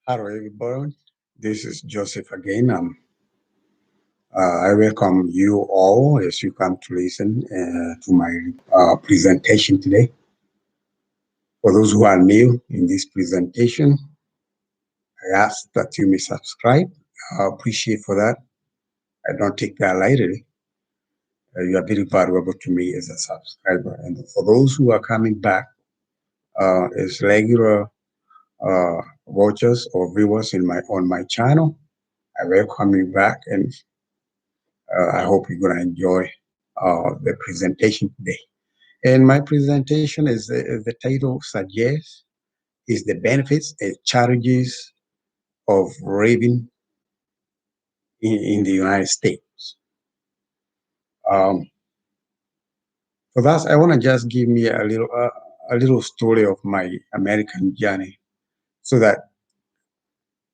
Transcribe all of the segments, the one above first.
Hello, everyone. This is Joseph again. I welcome you all as you come to listen to my presentation today. For those who are new in this presentation, I ask that you may subscribe. I appreciate for that. I don't take that lightly. You are very valuable to me as a subscriber. And for those who are coming back as regular watchers or viewers in my on my channel, I welcome you back, and I hope you're going to enjoy the presentation today. And my presentation as the title suggests, is the benefits and challenges of living in the United States. Um, for that, I want to just give me a little story of my American journey, so that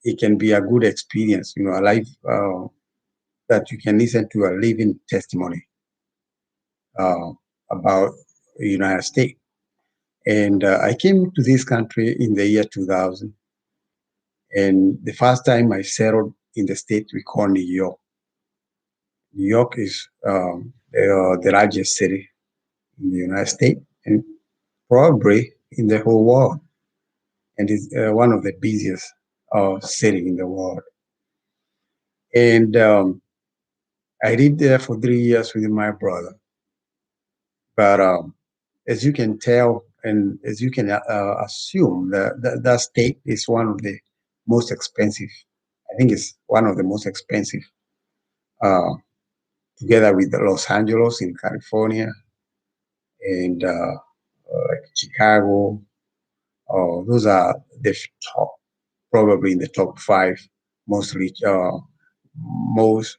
it can be a good experience, a life that you can listen to a living testimony uh, about the United States. And I came to this country in the year 2000. And the first time I settled in the state we call New York. New York is the largest city in the United States and probably in the whole world. And is one of the busiest city in the world. And I lived there for 3 years with my brother. But as you can tell, and as you can assume, that state is one of the most expensive. I think it's one of the most expensive, uh, together with Los Angeles in California and like Chicago. Those are the top, probably in the top five most rich, most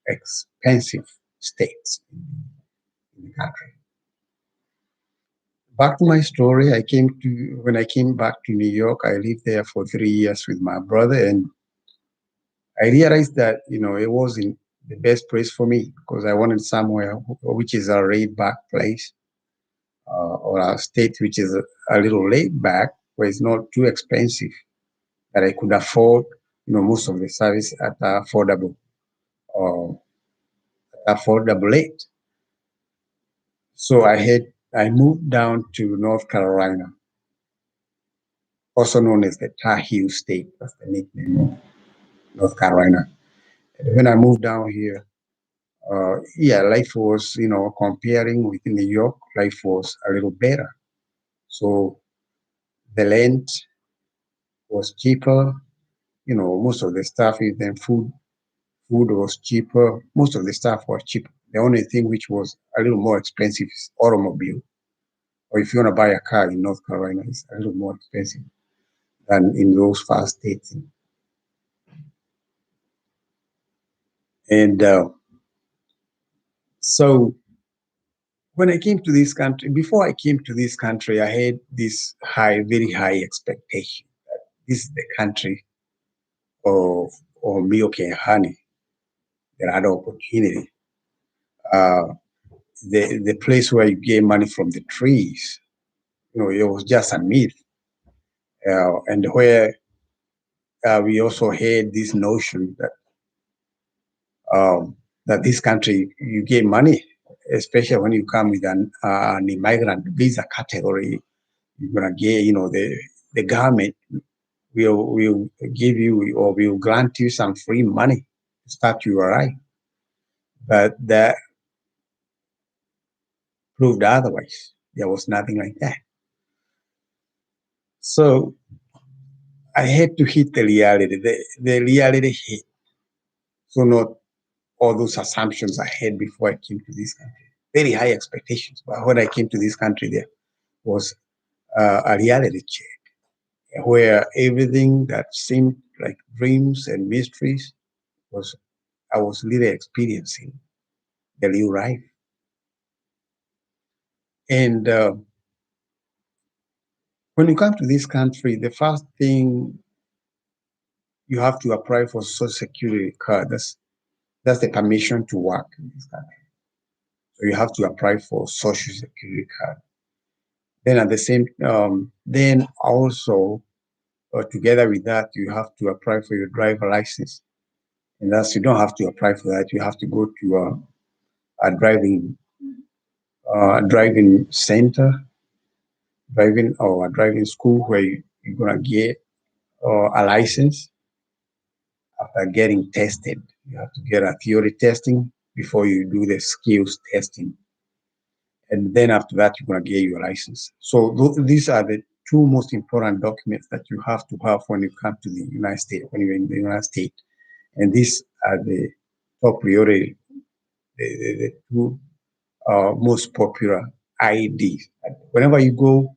expensive states in the country. Back to my story, when I came back to New York, I lived there for 3 years with my brother, and I realized that it wasn't the best place for me because I wanted somewhere which is a laid back place, or a state which is a little laid back, where it's not too expensive, that I could afford most of the service at affordable rate. So I moved down to North Carolina, also known as the Tar Heel State. That's the nickname of North Carolina. And when I moved down here, yeah, life was, comparing with New York, life was a little better. So the rent was cheaper. Most of the stuff, even food was cheaper. Most of the stuff was cheap. The only thing which was a little more expensive is automobile. Or if you want to buy a car in North Carolina, it's a little more expensive than in those fast states. And so when I came to this country, before I came to this country, I had this very high expectation that this is the country of milk and honey, that had opportunity. Uh, the place where you get money from the trees, it was just a myth. And where we also had this notion that this country, you get money, especially when you come with an immigrant visa category. You're gonna get, the government will give you, or will grant you some free money to start your life. But that proved otherwise. There was nothing like that. So I had to hit the reality. The reality hit. So not all those assumptions I had before I came to this country. Very high expectations. But when I came to this country, there was a reality check where everything that seemed like dreams and mysteries was I was really experiencing the real life. And when you come to this country, the first thing you have to apply for Social Security card. That's the permission to work in this country. So you have to apply for Social Security card. Then at the same, then also together with that, you have to apply for your driver license. And that's, you don't have to apply for that. You have to go to a driving center, a driving school where you're gonna get a license after getting tested. You have to get a theory testing before you do the skills testing. And then after that, you're going to get your license. So these are the two most important documents that you have to have when you come to the United States, when you're in the United States. And these are the top priority, the two most popular IDs. Whenever you go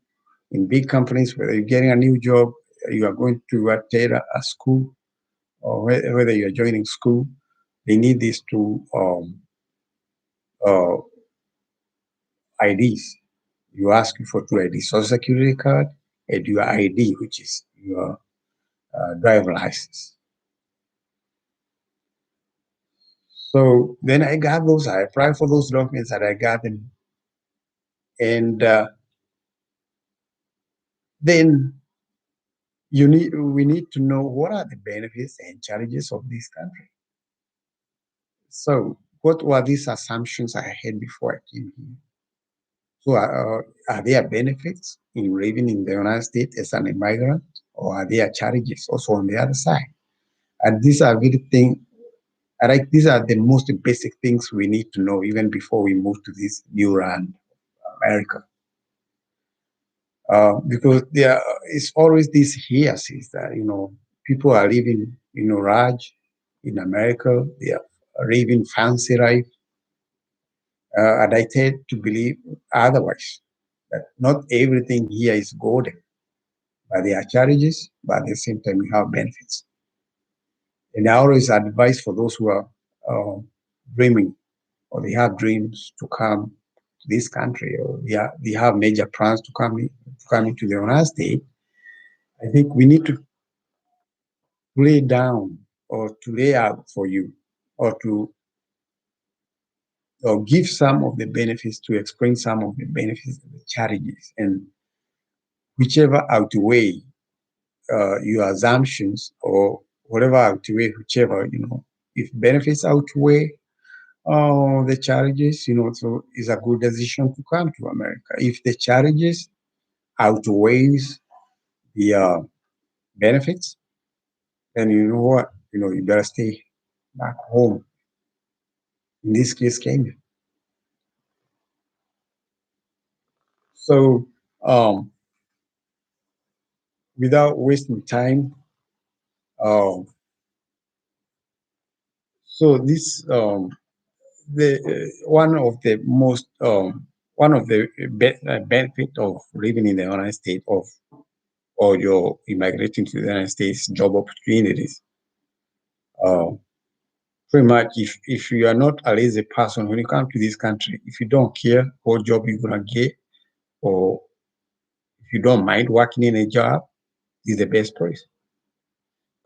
in big companies, whether you're getting a new job, you are going to attend a school, or whether you're joining school, they need these two uh, IDs. You ask you for two IDs, Social Security card and your ID, which is your driver license. So then I got those. I applied for those documents and I got them. And then we need to know what are the benefits and challenges of this country. So what were these assumptions I had before I came here? So are there benefits in living in the United States as an immigrant, or are there challenges also on the other side? And these are very things. These are the most basic things we need to know even before we move to this new land, America. Because there is always this hearsay that, people are living, large in America. They are living fancy life. And I tend to believe otherwise, that not everything here is golden, but there are challenges, but at the same time, we have benefits. And I always advise for those who are dreaming, or they have dreams to come to this country, or they have major plans to come into the United States. I think we need to lay down, or to lay out for you, or to or give some of the benefits, to explain some of the benefits of the challenges, and whichever outweigh your assumptions, or whatever outweigh whichever, if benefits outweigh the challenges, so it's a good decision to come to America. If the challenges outweighs the benefits, then you know what, you better stay back home. In this case, Kenya. So, without wasting time, um, so this the one of the benefit of living in the United States, or you're immigrating to the United States, job opportunities. Uh, Pretty much, if you are not a lazy person when you come to this country, if you don't care what job you're gonna get, or if you don't mind working in a job, is the best place.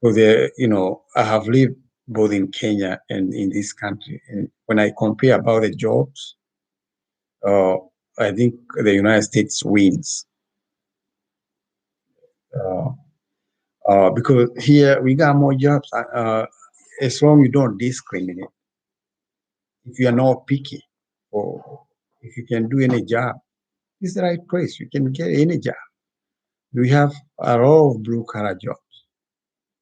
Because I have lived both in Kenya and in this country, and when I compare about the jobs, uh, I think the United States wins. Uh, because here we got more jobs. As long as you don't discriminate, if you are not picky, or if you can do any job, it's the right place. You can get any job. We have a lot of blue collar jobs,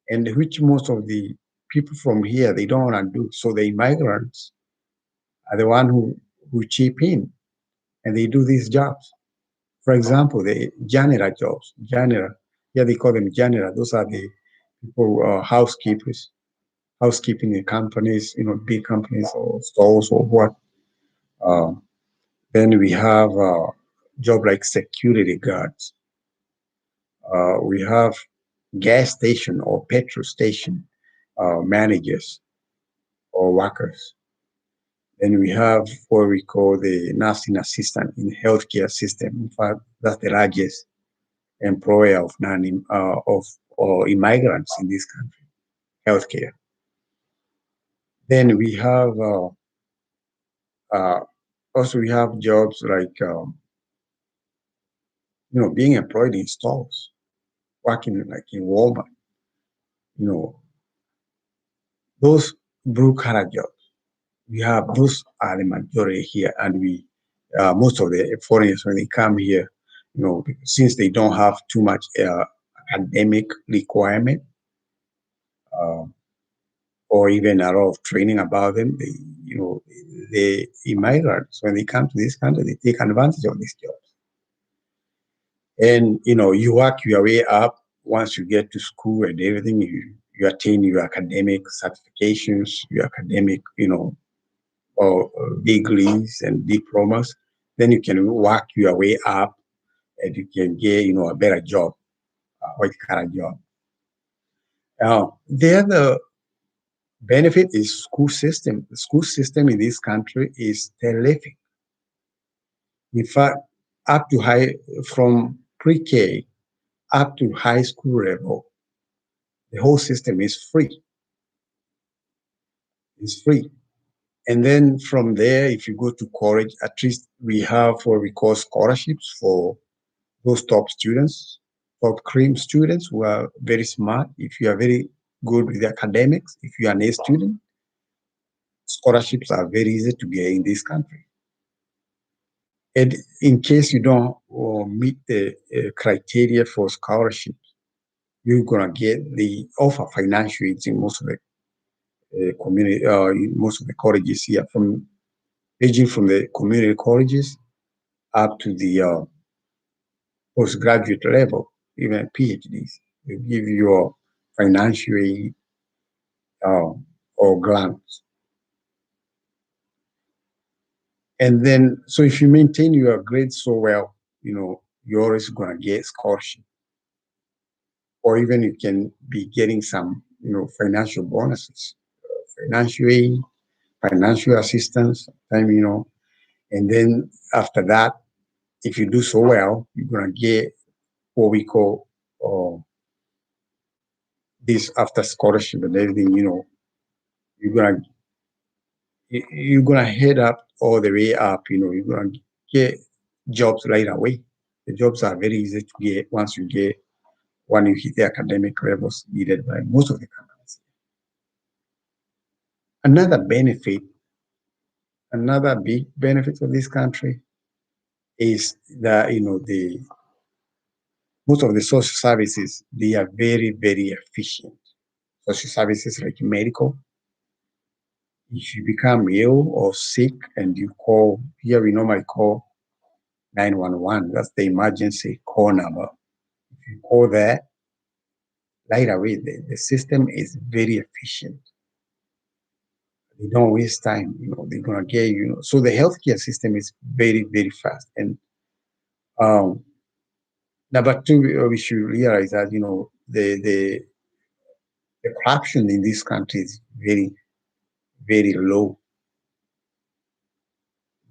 and which most of the people from here they don't want to do. So the immigrants are the one who chip in, and they do these jobs. For example, the janitor jobs. Janitor, yeah, they call them janitor. Those are the people, housekeepers, housekeeping in companies, big companies or stores or what. Uh, then we have job like security guards. We have gas station or petrol station managers or workers. Then we have what we call the nursing assistant in healthcare system. In fact, that's the largest employer of non of or immigrants in this country, healthcare. Then we have uh, also we have jobs like being employed in stores. working like in Walmart, you know, those blue collar jobs. We have those are the majority here, and we most of the foreigners when they come here, since they don't have too much academic requirement uh, or even a lot of training about them, the immigrants when they come to this country, they take advantage of these jobs, and you work your way up. Once you get to school and everything, you attain your academic certifications, your academic, or degrees and diplomas, then you can work your way up and you can get, a better job, a white collar job. Now, the other benefit is school system. The school system in this country is terrific. In fact, up to from pre-K up to high school level, the whole system is free. It's free. And then from there, if you go to college, at least we have what we call scholarships for those top students, top cream students who are very smart. If you are very good with academics, if you are an A student, scholarships are very easy to get in this country. And in case you don't meet the criteria for scholarships, you're gonna get the offer financial aids in most of the community, in most of the colleges here, from ranging from the community colleges up to the postgraduate level, even PhDs. They give you a financial aid or grants. And then, so if you maintain your grades so well, you're always going to get scholarship. Or even you can be getting some, financial bonuses, financial aid, financial assistance, and then after that, if you do so well, you're going to get what we call this after scholarship and everything, you're going to head up all the way up. You're gonna get jobs right away. The jobs are very easy to get when you hit the academic levels needed by most of the companies. Another benefit, another big benefit of this country is that the most of the social services, they are very, very efficient. Social services like medical. If you become ill or sick and you call, here we normally call 911. That's the emergency call number. If you call that right away, the system is very efficient. They don't waste time. They're gonna get So the healthcare system is very, very fast. And um, number two, we should realize that the corruption in this country is very, very low.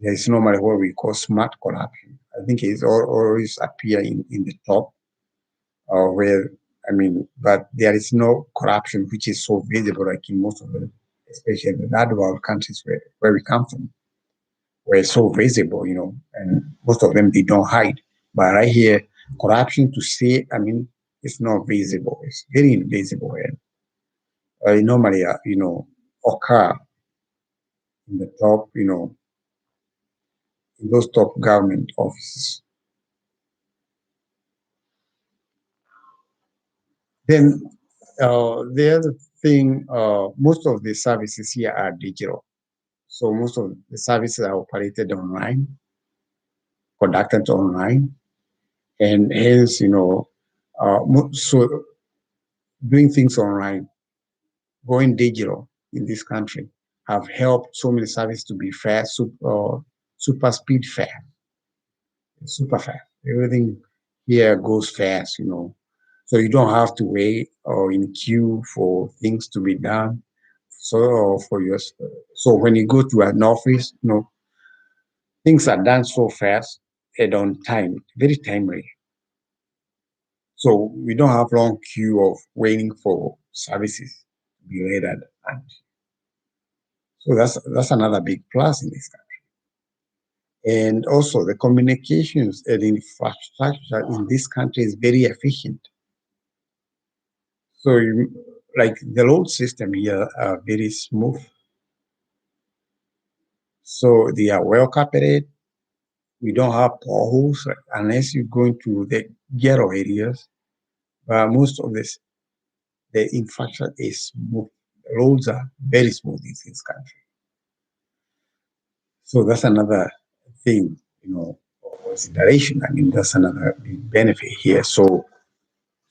There is normally what we call smart corruption. I think it's always appear in the top, where but there is no corruption which is so visible like in most of the, especially the third world countries where we come from, where it's so visible, and most of them they don't hide. But right here, corruption to see, it's not visible. It's very invisible, and it normally, occur in the top, in those top government offices. Then the other thing, most of the services here are digital. So most of the services are operated online, conducted online, and hence, so doing things online, going digital in this country have helped so many services to be fast, super speed fast, super fast. Everything here goes fast, So you don't have to wait or in queue for things to be done. So when you go to an office, things are done so fast and on time, very timely. So we don't have long queue of waiting for services to be rendered. And so that's another big plus in this country. And also the communications and infrastructure in this country is very efficient. So, like the road system here are very smooth. So they are well carpeted. We don't have potholes unless you go into the ghetto areas. But most of this, the infrastructure is smooth. The roads are very smooth in this country. So that's another thing, of consideration. I mean, that's another big benefit here. So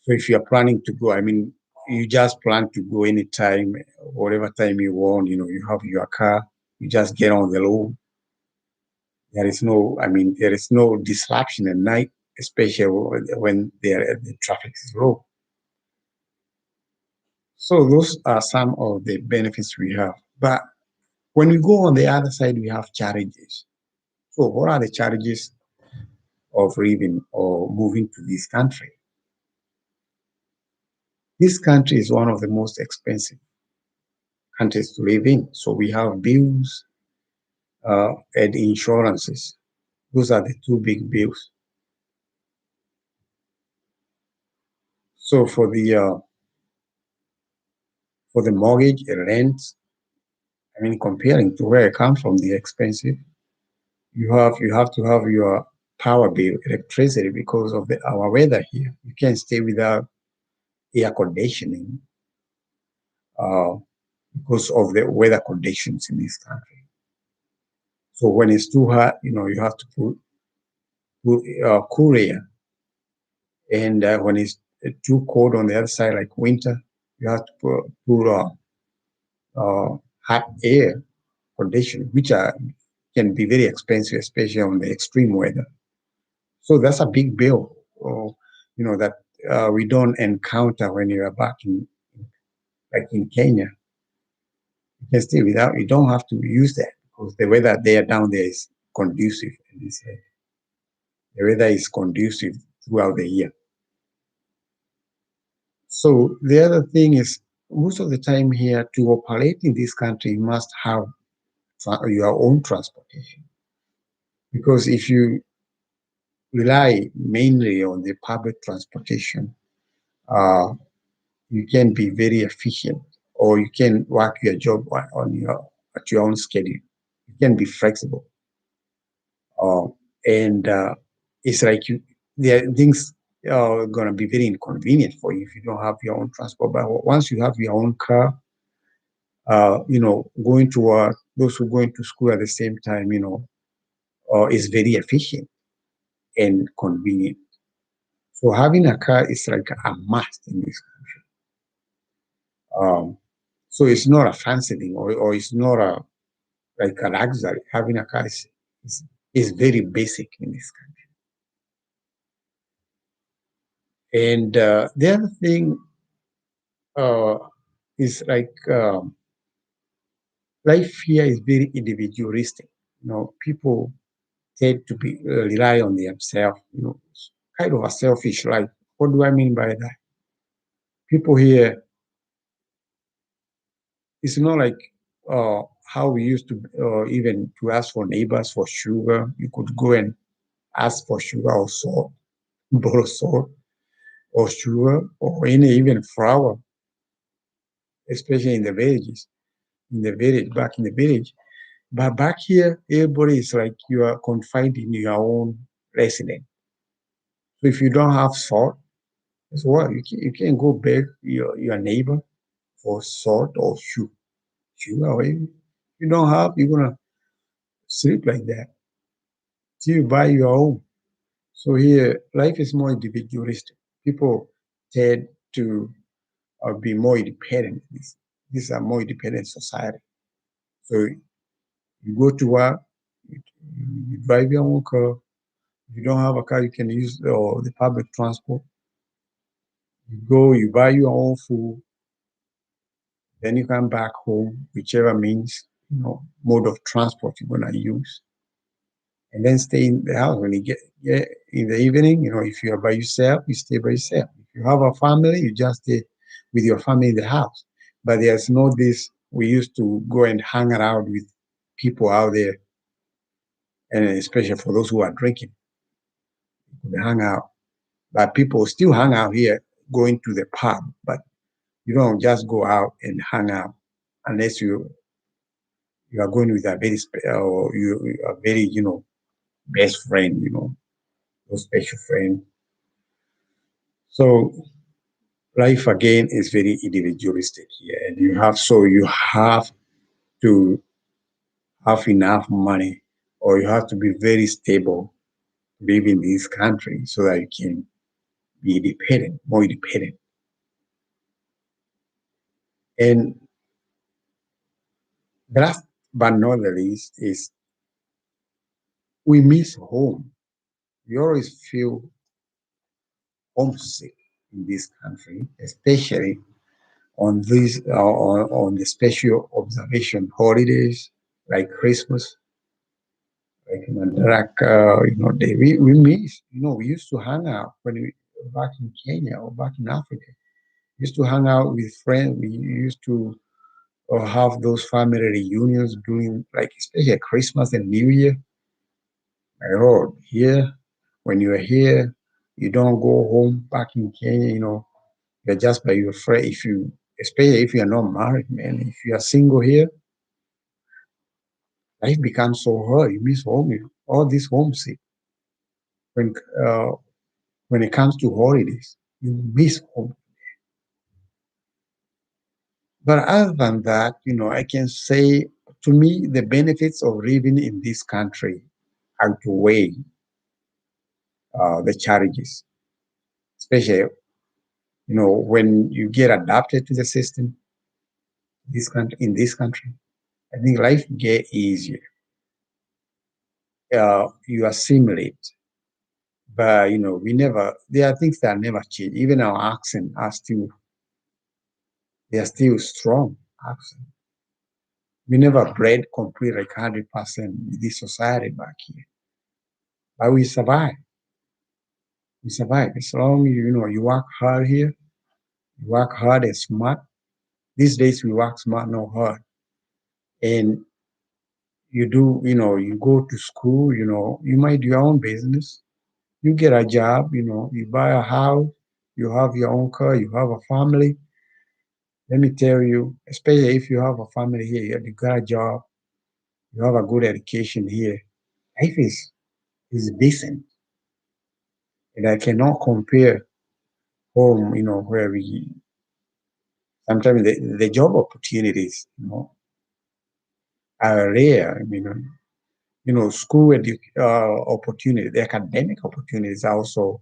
if you're planning to go, I mean, you just plan to go anytime, whatever time you want. You have your car, you just get on the road. There is no disruption at night, especially when the traffic is low. So those are some of the benefits we have. But when we go on the other side, we have challenges. So what are the challenges of living or moving to this country? This country is one of the most expensive countries to live in. So we have bills and insurances. Those are the two big bills. So for the mortgage and rent, I mean, comparing to where I come from, the expensive, you have to have your power bill, electricity, because of our weather here. You can't stay without air conditioning uh, because of the weather conditions in this country. So when it's too hot, you have to put cool air, and when it's too cold on the other side, like winter, you have to put hot air condition, which can be very expensive, especially on the extreme weather. So that's a big bill, that we don't encounter when you are back like in Kenya. You can stay without, you don't have to use that because the weather there down there is conducive. The weather is conducive throughout the year. So the other thing is, most of the time here, to operate in this country, you must have your own transportation. Because if you rely mainly on the public transportation, uh, you can be very efficient, or you can work your job at your own schedule. You can be flexible, uh, and it's like there are things are gonna be very inconvenient for you if you don't have your own transport. But once you have your own car, going to work, those who are going to school at the same time, is very efficient and convenient. So having a car is like a must in this country. So it's not a fancy thing, or it's not like a luxury. Having a car is very basic in this country. And the other thing uh, is like life here is very individualistic. People tend to be rely on themselves. It's kind of a selfish life. What do I mean by that? People here, it's not like how we used to even to ask for neighbors for sugar. You could go and ask for sugar or salt, borrow salt or sugar or any even flour, especially in the villages, back in the village. But back here, everybody is like you are confined in your own residence. So if you don't have salt, as well, you can go beg your neighbor for salt or sugar. Or you don't have, you're gonna sleep like that till you buy your own. So here, life is more individualistic. People tend to be more independent. These are more independent society. So you go to work, you, you drive your own car. If you don't have a car, you can use the public transport. You go, you buy your own food, then you come back home, whichever means, mode of transport you're gonna use, and then stay in the house. When you get in the evening, if you are by yourself, you stay by yourself. If you have a family, you just stay with your family in the house. But there's no this. We used to go and hang around with people out there, and especially for those who are drinking, they hang out. But people still hang out here, going to the pub, but You don't just go out and hang out unless you are going with a very or you a very best friend, or special friend. So life again is very individualistic here, and you have to have enough money, or you have to be very stable to live in this country so that you can be independent, more independent. And last but not the least is we miss home. We always feel homesick in this country, especially on the special observation holidays like Christmas, like Madaraka, day. We miss, we used to hang out when we were back in Kenya or back in Africa. We used to hang out with friends. We used to have those family reunions during, like, especially Christmas and New Year. My Lord, here, when you're here, you don't go home back in Kenya, you're just by your friend. Especially if you're not married, man, if you are single here, life becomes so hard. You miss home, all this homesick. When uh, when it comes to holidays, you miss home. But other than that, I can say to me the benefits of living in this country outweigh the challenges, especially when you get adapted to the system. This country in this country, I think life get easier. You assimilate, but we never. There are things that never change. Even our accent are still they are still strong accent. We never bred complete like 100% with this society back here, but we survive. We survive as long as you work hard here. You work hard and smart. These days we work smart, not hard, and you go to school. You might do your own business. You get a job. You buy a house. You have your own car. You have a family. Let me tell you, especially if you have a family here, you got a job, you have a good education here, life is decent. And I cannot compare home, where we sometimes the job opportunities, are rare. I mean, school opportunity, the academic opportunities are also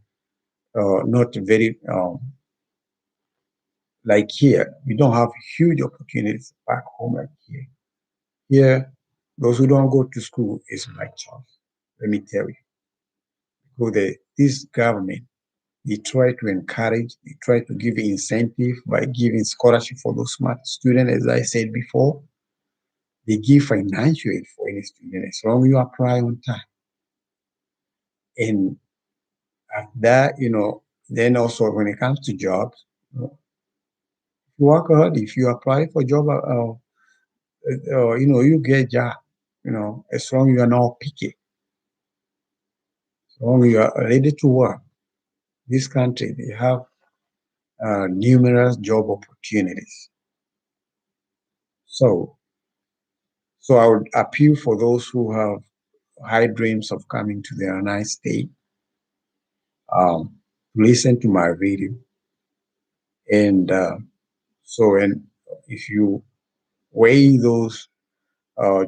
not very like here. We don't have huge opportunities back home like here. Here, those who don't go to school is my choice. Let me tell you. Because this government, they try to encourage, they try to give incentive by giving scholarship for those smart students, as I said before. They give financial aid for any student as long as you apply on time. And at that, then also when it comes to jobs, if you work hard, if you apply for job, you get job, as long as you are not picky, as long as you are ready to work. This country, they have numerous job opportunities. So, so I would appeal for those who have high dreams of coming to the United States, listen to my video. And and if you weigh those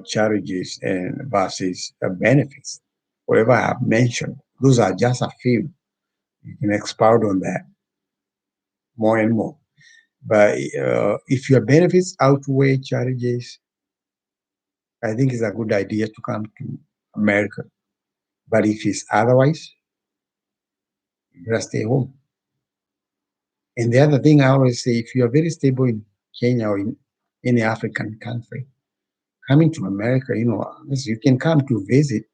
challenges and versus benefits, whatever I have mentioned, those are just a few. You can expound on that more and more. But if your benefits outweigh challenges, I think it's a good idea to come to America. But if it's otherwise, you gotta stay home. And the other thing I always say, if you are very stable in Kenya or in any African country, coming to America, you can come to visit.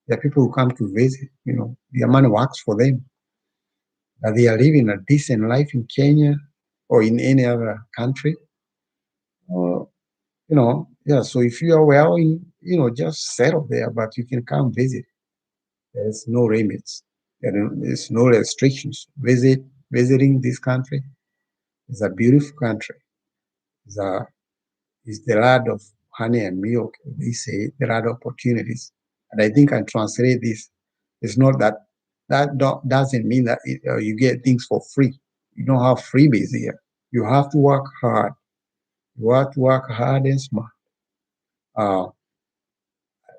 There are people who come to visit, their money works for them. But they are living a decent life in Kenya or in any other country. Uh, yeah, so if you are well just settle there, but you can come visit. There's no limits. There's no restrictions. Visiting this country. It's a beautiful country. It's a is the land of honey and milk. They say there are opportunities, and I think I translate this. It's not that doesn't mean that you get things for free. You don't have freebies here. You have to work hard. You have to work hard and smart, at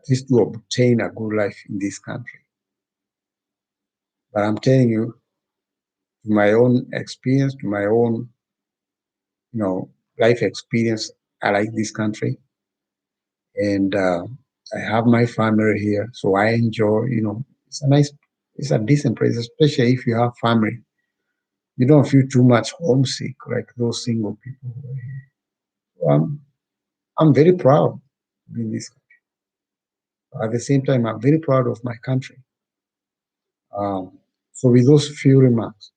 least to obtain a good life in this country. But I'm telling you, to my own experience, to my own life experience, I like this country, and I have my family here, so I enjoy. It's a decent place, especially if you have family. You don't feel too much homesick like those single people who are here. So I'm very proud to be in this country. At the same time, I'm very proud of my country. So with those few remarks,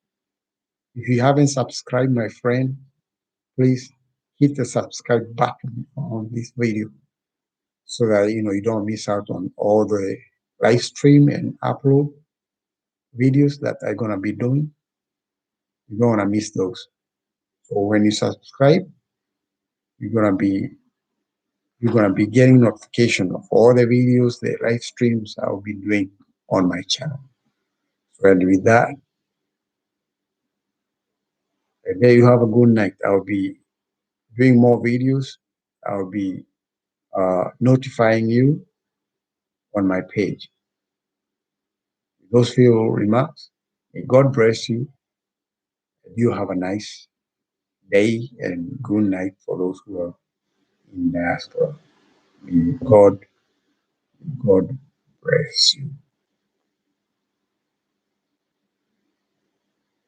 if you haven't subscribed, my friend, please hit the subscribe button on this video so that you don't miss out on all the live stream and upload videos that I'm gonna be doing. You don't wanna miss those. So when you subscribe, you're gonna be you're gonna be getting notification of all the videos, the live streams I'll be doing on my channel. So and with that, there you have a good night. I'll be doing more videos. I'll be notifying you on my page. Those few remarks. May God bless you. You have a nice day and good night for those who are in diaspora. May God bless you.